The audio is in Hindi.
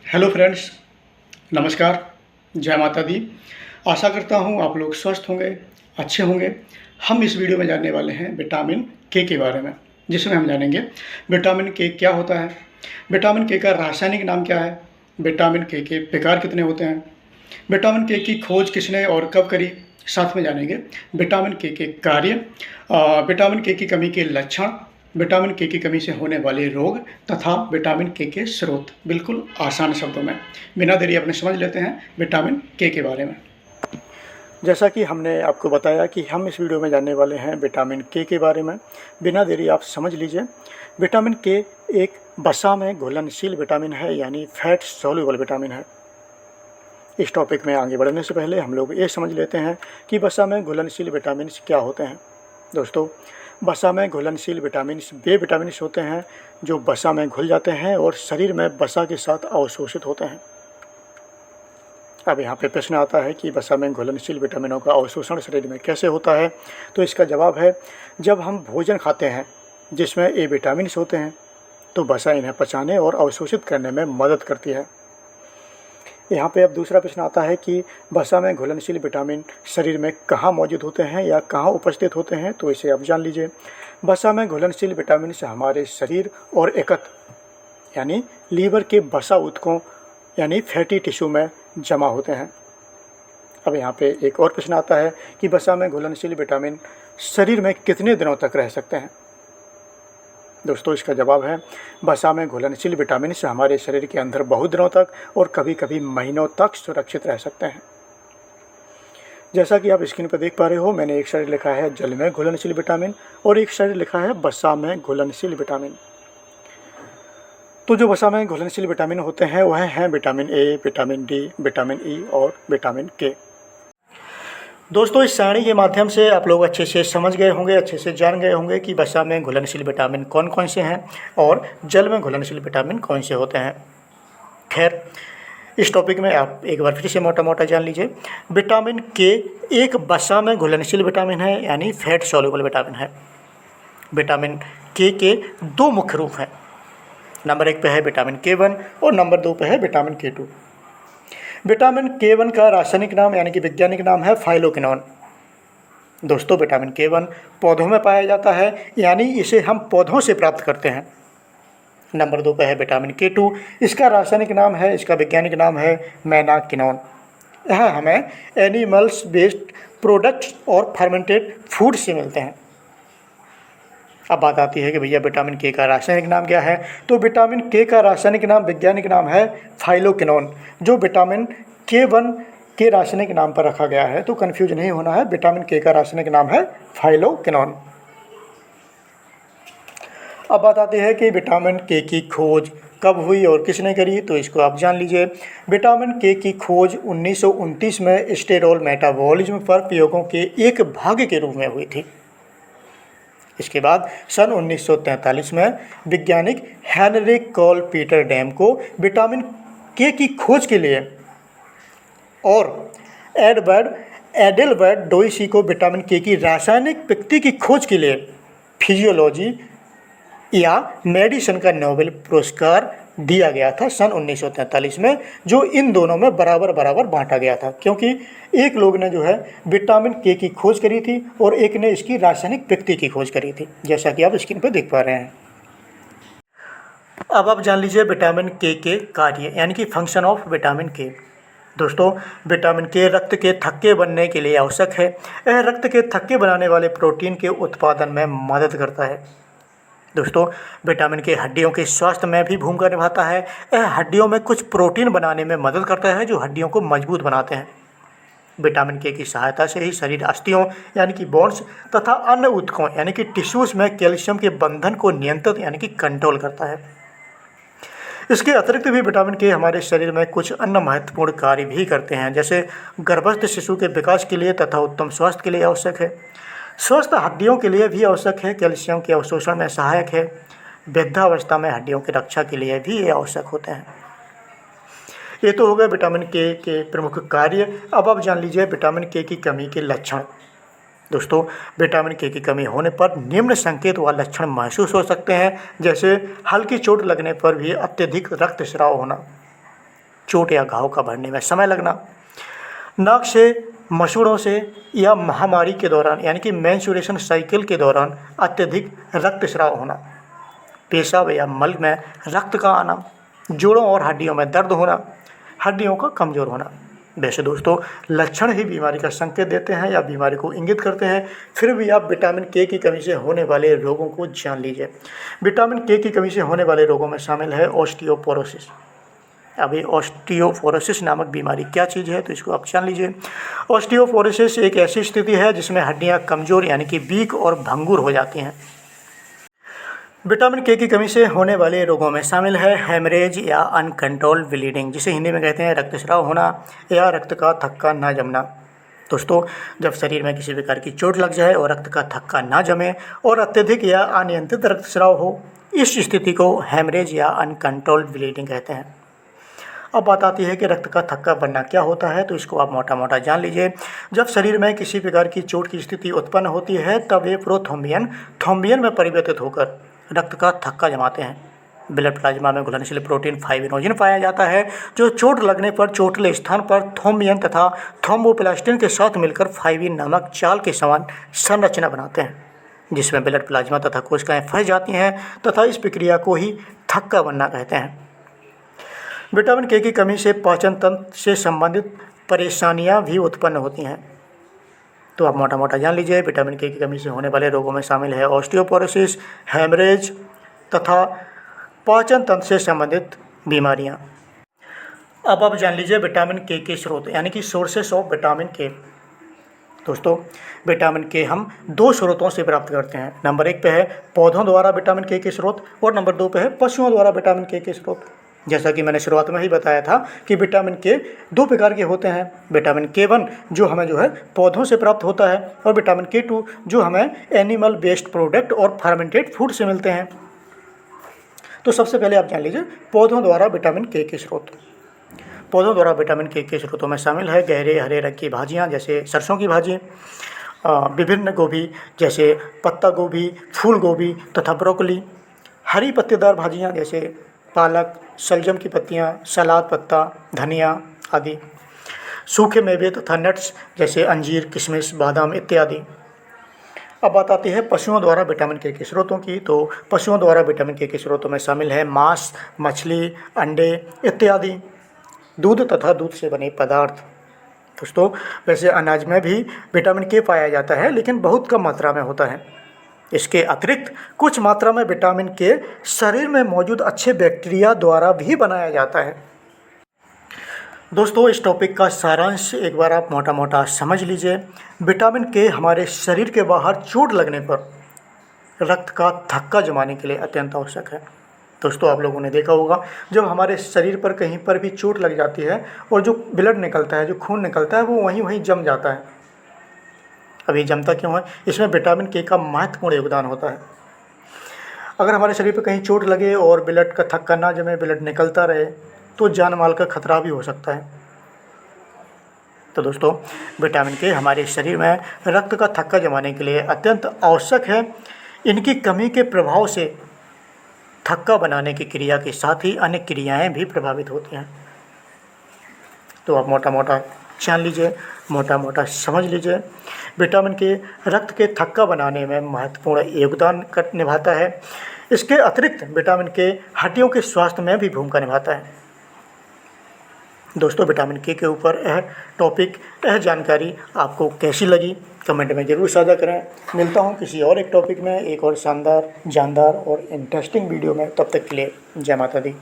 हेलो फ्रेंड्स, नमस्कार, जय माता दी। आशा करता हूँ आप लोग स्वस्थ होंगे, अच्छे होंगे। हम इस वीडियो में जानने वाले हैं विटामिन के बारे में, जिसमें हम जानेंगे विटामिन के क्या होता है, विटामिन के का रासायनिक नाम क्या है, विटामिन के प्रकार कितने होते हैं, विटामिन के की खोज किसने और कब करी। साथ में जानेंगे विटामिन के कार्य, विटामिन के की कमी के लक्षण, विटामिन के की कमी से होने वाले रोग तथा विटामिन के स्रोत। बिल्कुल आसान शब्दों में बिना देरी अपने समझ लेते हैं विटामिन के बारे में। जैसा कि हमने आपको बताया कि हम इस वीडियो में जानने वाले हैं विटामिन के बारे में। बिना देरी आप समझ लीजिए। विटामिन के एक वसा में घुलनशील विटामिन है, यानी फैट सॉल्युबल विटामिन है। इस टॉपिक में आगे बढ़ने से पहले हम लोग ये समझ लेते हैं कि वसा में घुलनशील विटामिन क्या होते हैं। दोस्तों, वसा में घुलनशील विटामिन वे विटामिन होते हैं जो वसा में घुल जाते हैं और शरीर में वसा के साथ अवशोषित होते हैं। अब यहाँ पे प्रश्न आता है कि वसा में घुलनशील विटामिनों का अवशोषण शरीर में कैसे होता है। तो इसका जवाब है, जब हम भोजन खाते हैं जिसमें ये विटामिन होते हैं तो वसा इन्हें पचाने और अवशोषित करने में मदद करती है। यहाँ पे अब दूसरा प्रश्न आता है कि वसा में घुलनशील विटामिन शरीर में कहाँ मौजूद होते हैं या कहाँ उपस्थित होते हैं। तो इसे आप जान लीजिए। वसा में घुलनशील विटामिन से हमारे शरीर और एकत्र यानी लीवर के वसा ऊतकों यानी फैटी टिश्यू में जमा होते हैं। अब यहाँ पे एक और प्रश्न आता है कि वसा में घुलनशील विटामिन शरीर में कितने दिनों तक रह सकते हैं। दोस्तों, इसका जवाब है, वसा में घुलनशील विटामिन से हमारे शरीर के अंदर बहुत दिनों तक और कभी कभी महीनों तक सुरक्षित रह सकते हैं। जैसा कि आप स्क्रीन पर देख पा रहे हो, मैंने एक शरीर लिखा है जल में घुलनशील विटामिन और एक शरीर लिखा है वसा में घुलनशील विटामिन। तो जो वसा में घुलनशील विटामिन होते हैं वह हैं vitamin A, vitamin D, vitamin E और विटामिन के। दोस्तों, इस सारणी के माध्यम से आप लोग अच्छे से समझ गए होंगे, अच्छे से जान गए होंगे कि वसा में घुलनशील विटामिन कौन कौन से हैं और जल में घुलनशील विटामिन कौन से होते हैं। खैर, इस टॉपिक में आप एक बार फिर से मोटा मोटा जान लीजिए। विटामिन के एक वसा में घुलनशील विटामिन है, यानी फैट सॉल्युबल विटामिन है। विटामिन के दो मुख्य रूप हैं। नंबर 1 पे है विटामिन के1 और नंबर 2 पे है विटामिन के2। विटामिन के1 का रासायनिक नाम यानी कि वैज्ञानिक नाम है फाइलोक्विनोन। दोस्तों, विटामिन के1 पौधों में पाया जाता है, यानी इसे हम पौधों से प्राप्त करते हैं। नंबर 2 पे है विटामिन के2। इसका रासायनिक नाम है, इसका वैज्ञानिक नाम है मेनाक्विनोन। यह हमें एनिमल्स बेस्ड प्रोडक्ट्स और फर्मेंटेड फूड से मिलते हैं। अब बात आती है कि भैया विटामिन के का रासायनिक नाम क्या है। तो विटामिन के का रासायनिक नाम, वैज्ञानिक नाम है फाइलोक्विनोन, जो विटामिन के1 के रासायनिक नाम पर रखा गया है। तो कंफ्यूज नहीं होना है, विटामिन के का रासायनिक नाम है फाइलोक्विनोन। अब बात आती है कि विटामिन के की खोज कब हुई और किसने करी। तो इसको आप जान लीजिए। विटामिन के की खोज 1929 में स्टेरॉल मेटाबॉलिज्म पर प्रयोगों के एक भाग के रूप में हुई थी। इसके बाद सन 1943 में वैज्ञानिक हेनरिक कॉल पीटर डैम को विटामिन के की खोज के लिए और एडेलबर्ट डोइसी को विटामिन के की रासायनिक प्रकृति की खोज के लिए फिजियोलॉजी या मेडिसिन का नोबेल पुरस्कार दिया गया था सन 1943 में, जो इन दोनों में बराबर बराबर बांटा गया था, क्योंकि एक लोग ने जो है विटामिन के की खोज करी थी और एक ने इसकी रासायनिक प्रकृति की खोज करी थी, जैसा कि आप स्क्रीन पर देख पा रहे हैं। अब आप जान लीजिए विटामिन के कार्य यानी कि फंक्शन ऑफ विटामिन के। दोस्तों, विटामिन के रक्त के थक्के बनने के लिए आवश्यक है। यह रक्त के थक्के बनाने वाले प्रोटीन के उत्पादन में मदद करता है। दोस्तों, विटामिन के हड्डियों के स्वास्थ्य में भी भूमिका निभाता है। यह हड्डियों में कुछ प्रोटीन बनाने में मदद करता है जो हड्डियों को मजबूत बनाते हैं। विटामिन के की सहायता से ही शरीर अस्थियों यानी कि बोन्स तथा अन्य ऊतकों यानी कि टिश्यूज़ में कैल्शियम के बंधन को नियंत्रित यानी कि कंट्रोल करता है। इसके अतिरिक्त भी विटामिन के हमारे शरीर में कुछ अन्य महत्वपूर्ण कार्य भी करते हैं, जैसे गर्भस्थ शिशु के विकास के लिए तथा उत्तम स्वास्थ्य के लिए आवश्यक है। स्वस्थ हड्डियों के लिए भी आवश्यक है। कैल्शियम के अवशोषण में सहायक है। वृद्धावस्था में हड्डियों की रक्षा के लिए भी ये आवश्यक होते हैं। ये तो हो गए विटामिन के प्रमुख कार्य। अब आप जान लीजिए विटामिन के की कमी के लक्षण। दोस्तों, विटामिन के की कमी होने पर निम्न संकेत व लक्षण महसूस हो सकते हैं, जैसे हल्की चोट लगने पर भी अत्यधिक रक्तस्राव होना, चोट या घाव का भरने में समय लगना, नाक से, मसूड़ों से या महामारी के दौरान यानी कि मेंस्ट्रुएशन साइकिल के दौरान अत्यधिक रक्तस्राव होना, पेशाब या मल में रक्त का आना, जोड़ों और हड्डियों में दर्द होना, हड्डियों का कमज़ोर होना। वैसे दोस्तों लक्षण ही बीमारी का संकेत देते हैं या बीमारी को इंगित करते हैं, फिर भी आप विटामिन के की कमी से होने वाले रोगों को जान लीजिए। विटामिन के की कमी से होने वाले रोगों में शामिल है ऑस्टियोपोरोसिस। अभी ऑस्टियोपोरोसिस नामक बीमारी क्या चीज़ है तो इसको आप जान लीजिए। ऑस्टियोपोरोसिस एक ऐसी स्थिति है जिसमें हड्डियां कमज़ोर यानी कि वीक और भंगुर हो जाती हैं। विटामिन के की कमी से होने वाले रोगों में शामिल है हेमरेज या अनकंट्रोल्ड ब्लीडिंग, जिसे हिंदी में कहते हैं रक्तस्राव होना या रक्त का थक्का ना जमना। दोस्तों जब शरीर में किसी प्रकार की चोट लग जाए और रक्त का थक्का ना जमे और अत्यधिक या अनियंत्रित रक्तस्राव हो, इस स्थिति को हेमरेज या अनकंट्रोल्ड ब्लीडिंग कहते हैं। अब बात आती है कि रक्त का थक्का बनना क्या होता है, तो इसको आप मोटा मोटा जान लीजिए। जब शरीर में किसी प्रकार की चोट की स्थिति उत्पन्न होती है तब ये थ्रोम्बियन में परिवर्तित होकर रक्त का थक्का जमाते हैं। ब्लड प्लाज्मा में घुलनशील प्रोटीन फाइब्रिनोजन पाया जाता है, जो चोट लगने पर चोटले स्थान पर थ्रोम्बियन तथा थ्रोम्बोप्लास्टिन के साथ मिलकर फाइब्रिन नामक जाल के समान संरचना बनाते हैं, जिसमें ब्लड प्लाज्मा तथा कोशिकाएं फंस जाती हैं तथा इस प्रक्रिया को ही थक्का बनना कहते हैं। विटामिन के की कमी से पाचन तंत्र से संबंधित परेशानियां भी उत्पन्न होती हैं। तो आप मोटा मोटा जान लीजिए, विटामिन के की कमी से होने वाले रोगों में शामिल है ऑस्टियोपोरोसिस, हेमरेज तथा पाचन तंत्र से संबंधित बीमारियां। अब आप जान लीजिए विटामिन के स्रोत यानी कि सोर्सेस ऑफ विटामिन के। दोस्तों विटामिन के हम दो स्रोतों से प्राप्त करते हैं। नंबर 1 पे है पौधों द्वारा विटामिन के स्रोत और नंबर 2 पे है पशुओं द्वारा विटामिन के स्रोत। जैसा कि मैंने शुरुआत में ही बताया था कि विटामिन के 2 प्रकार के होते हैं। विटामिन K1 जो हमें जो है पौधों से प्राप्त होता है और विटामिन K2 जो हमें एनिमल बेस्ड प्रोडक्ट और फर्मेंटेड फूड से मिलते हैं। तो सबसे पहले आप जान लीजिए पौधों द्वारा विटामिन के स्रोत। पौधों द्वारा विटामिन के स्रोतों में शामिल है गहरे हरे रंग की भाजियाँ जैसे सरसों की भाजी, विभिन्न गोभी जैसे पत्ता गोभी, फूल गोभी तथा ब्रोकली, हरी पत्तेदार भाजियाँ जैसे पालक, शलजम की पत्तियाँ, सलाद पत्ता, धनिया आदि, सूखे मेवे तथा नट्स जैसे अंजीर, किशमिश, बादाम इत्यादि। अब बात आती है पशुओं द्वारा विटामिन के स्रोतों की। तो पशुओं द्वारा विटामिन के स्रोतों में शामिल है मांस, मछली, अंडे इत्यादि, दूध तथा दूध से बने पदार्थ। दोस्तों वैसे अनाज में भी विटामिन के पाया जाता है लेकिन बहुत कम मात्रा में होता है। इसके अतिरिक्त कुछ मात्रा में विटामिन के शरीर में मौजूद अच्छे बैक्टीरिया द्वारा भी बनाया जाता है। दोस्तों इस टॉपिक का सारांश एक बार आप मोटा मोटा समझ लीजिए। विटामिन के हमारे शरीर के बाहर चोट लगने पर रक्त का थक्का जमाने के लिए अत्यंत आवश्यक है। दोस्तों आप लोगों ने देखा होगा जब हमारे शरीर पर कहीं पर भी चोट लग जाती है और जो ब्लड निकलता है, जो खून निकलता है, वो वहीं जम जाता है। अभी जमता क्यों है? इसमें विटामिन के का महत्वपूर्ण योगदान होता है। अगर हमारे शरीर पर कहीं चोट लगे और ब्लड का थक्का ना जमे, ब्लड निकलता रहे, तो जान माल का खतरा भी हो सकता है। तो दोस्तों विटामिन के हमारे शरीर में रक्त का थक्का जमाने के लिए अत्यंत आवश्यक है। इनकी कमी के प्रभाव से थक्का बनाने की क्रिया के साथ ही अन्य क्रियाएं भी प्रभावित होती हैं। तो आप मोटा मोटा जान लीजिए, मोटा मोटा समझ लीजिए, विटामिन के रक्त के थक्का बनाने में महत्वपूर्ण योगदान निभाता है। इसके अतिरिक्त विटामिन के हड्डियों के स्वास्थ्य में भी भूमिका निभाता है। दोस्तों विटामिन के ऊपर यह टॉपिक, यह जानकारी आपको कैसी लगी कमेंट में ज़रूर साझा करें। मिलता हूँ किसी और एक टॉपिक में, एक और शानदार, जानदार और इंटरेस्टिंग वीडियो में। तब तक के लिए जय माता दी।